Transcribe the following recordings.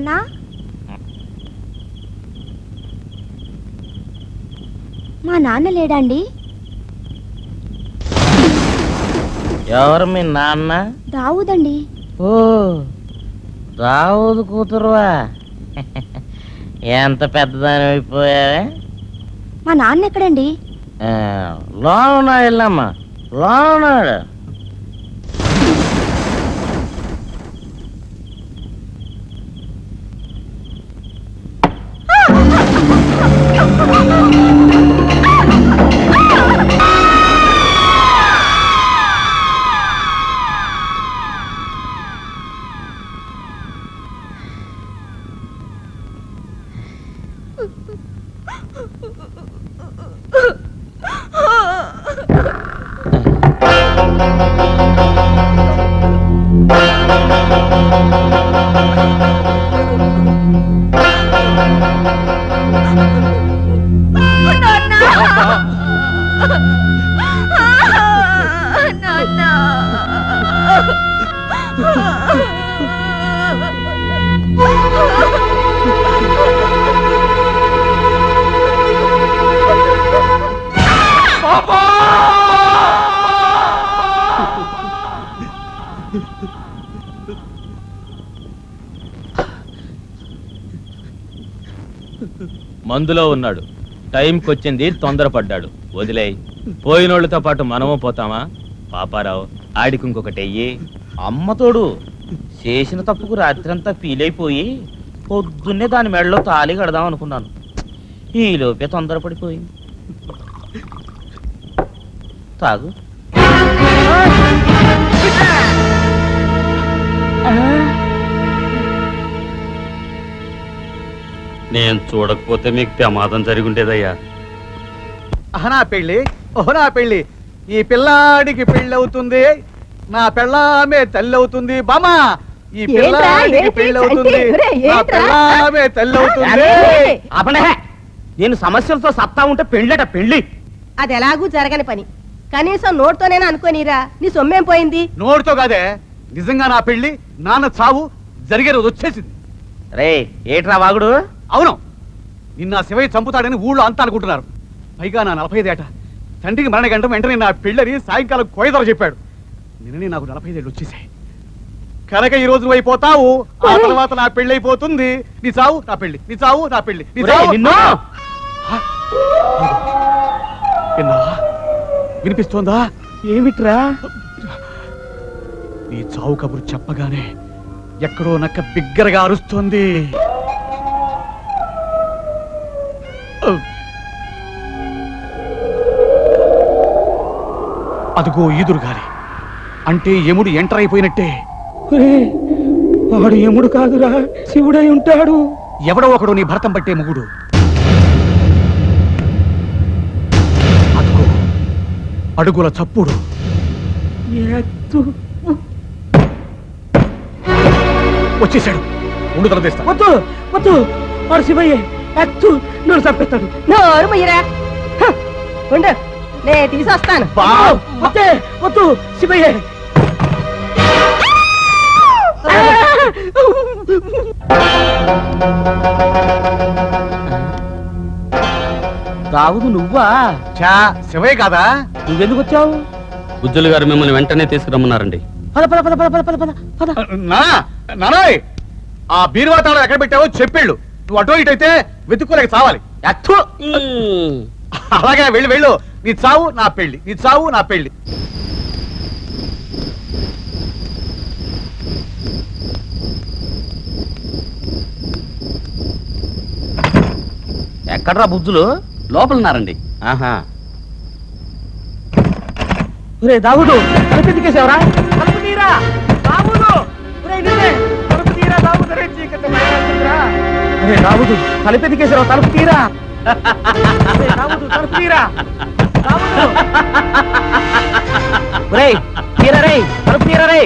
నాన్న మా నాన్న లేడండి. ఎవరు మీ నాన్న? దావుదండి. ఓ దావుదు కూతురువా? ఎంత పెద్దదాని అయిపోయావే. మా నాన్న ఎక్కడండి? లోనున్నాడు, వెళ్ళమ్మా, లోనున్నాడు. మందులో ఉన్నాడు, టైంకొచ్చింది, తొందరపడ్డాడు, వదిలేయ్. పోయినోళ్ళతో పాటు మనము పోతామా? పాపారావు, ఆడికి ఇంకొకటెయ్యి. అమ్మతోడు చేసిన తప్పుకు రాత్రంతా ఫీలైపోయి పొద్దున్నే దాని మెడలో తాళి కడదాం అనుకున్నాను. ఈలోపే తొందరపడిపోయింది. తాగు. నేను చూడకపోతే మీకు ప్రమాదం జరిగుండేదయ్యా. నా పెళ్ళి, నా పెళ్ళి, ఈ పిల్లాడికి పెళ్ళి అవుతుంది, నా పెళ్ళామే తల్లి అవుతుంది. బామా, ఈ పిల్లాడికి పెళ్ళి అవుతుంది, నా పెళ్ళామే తల్లి అవుతుంది. నేను సమస్యలతో సత్తా ఉంటే పెళ్ళట పెళ్ళి. అది ఎలాగూ జరగని పని. కనీసం నోటితోనేనా అనుకోనిరా, నీ సొమ్మేం పోయింది? నోటితో కాదే, నిజంగా నా పెళ్లి, నాన్న చావు జరిగే రోజు వచ్చేసింది. రే ఏట్రా వాగుడు? అవును, నిన్న శివయ్య చంపుతాడని ఊళ్ళో అంతా అనుకుంటున్నారు. పైగా నా 45 ఏట తండ్రికి మరణ గంట వెంటనే నా పెళ్ళని సాయంకాలం కోయదర చెప్పాడు. నిన్ననే నాకు 45 ఏళ్ళు వచ్చేసాయి. కనుక ఈ రోజు నువ్వు అయిపోతావు, ఆ తర్వాత నా పెళ్లి అయిపోతుంది. నీ చావు నా పెళ్లి, నీ చావు నా పెళ్లి, నీ చావు. వినిపిస్తోందా? ఏమిట్రా? నీ చావు కబురు చెప్పగానే ఎక్కడో నక్క బిగ్గరగా అరుస్తోంది. అదుగో ఈదురుగాలి, అంటే యముడు ఎంటర్ అయిపోయినట్టే. వాడు యముడు కాదురా, శివుడై ఉంటాడు. ఎవడో ఒకడు నీ భర్తం పట్టే ముగుడు. అదుగో అడుగుల చప్పుడు. వచ్చేసాడు. ఉండు తలదేస్తా. వద్దు వద్దు, వాడు శివయ్యే. నన్ను చంపేస్తాడు. నోరు ముయ్యరా, ఉండు, నే తీసొస్తాను. వద్దు, శివయ్యే. దావుదు నువ్వా? చా, శివయ్య కాదా? నువ్వెందుకు వచ్చావు? బుజ్జులు గారు మిమ్మల్ని వెంటనే తీసుకురమ్మన్నారండి. పద పద పద పద పద పద పద. నానాయ్, ఆ బీరువా తాళం ఎక్కడ పెట్టావో చెప్పేళ్ళు. నువ్వు అటో ఇటు అయితే వెతుక్కోలేక చావాలి. అలాగే వెళ్ళు వెళ్ళు. నీ చావు నా పెళ్లి, నీ చావు నా పెళ్లి. ఎక్కడ్రా బుజ్జులు? లోపలన్నారండి. ఆహా. ఒరే దావుడు, తలుపు దికేసావరా? తలుపు తీరా దావుడు. తలుపు తీరా దావుడు. దావుడు, తలుపు దికేసావు, తలుపు తీరా. దావుడు, తలుపు తీరా. ఒరేయ్ తీరా రే, తలుపు తీరా రే.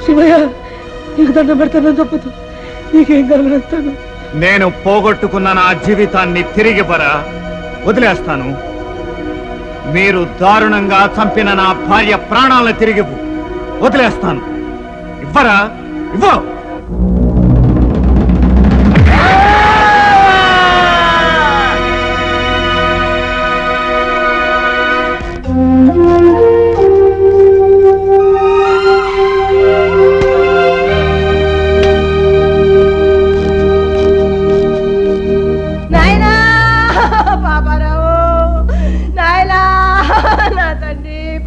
శివయ్య, నీకు దండం పెడతానని చెప్పదు, నీకేం కలగలుగుతాను. నేను పోగొట్టుకున్న నా జీవితాన్ని తిరిగి వదిలేస్తాను. మీరు దారుణంగా చంపిన నా భార్య ప్రాణాలను తిరిగి వదిలేస్తాను. ఇవ్వరా? ఇవ్వ.